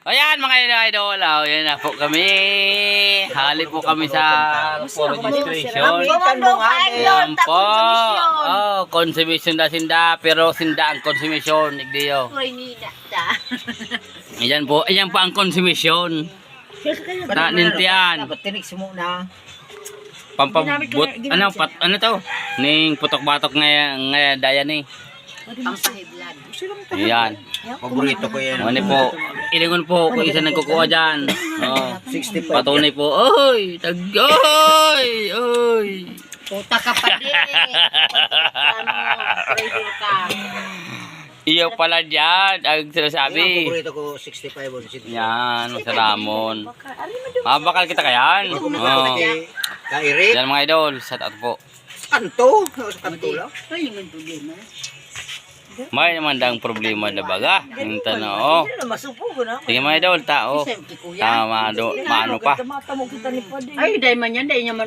Ayan mga idol, yan na po kami. Hali po kami sa registration. Ayan po. Oh, consumption na sinda, pero sinda ang consumption. Igdiyo. Ayan po ang consumption. Na nintian. Pampabot, ano to? Ning putok-batok nga daya ni. Pampahiblad. Ayan. Paborito ko yan. Ano po, ilingon po kung isa nagkukuha dyan. Oh, 65. patunay po. Oy! Tagoy! Oy! Puta ka pa din. Traitor ka. Iyo pala dyan ang Yung sinasabi. paborito ko 65 on sit. Yan, sa Ramon. Mabakal kita kayan. Oh. Kairit. Yan mga idol, shout out po. Kanto. Sa kanto lang. Ay, yung problema. May naman dang problema na baga. Yung tanong, oh. Sige mga idol, tao. Tama, maano pa. Ay, dahil man yan, dahil naman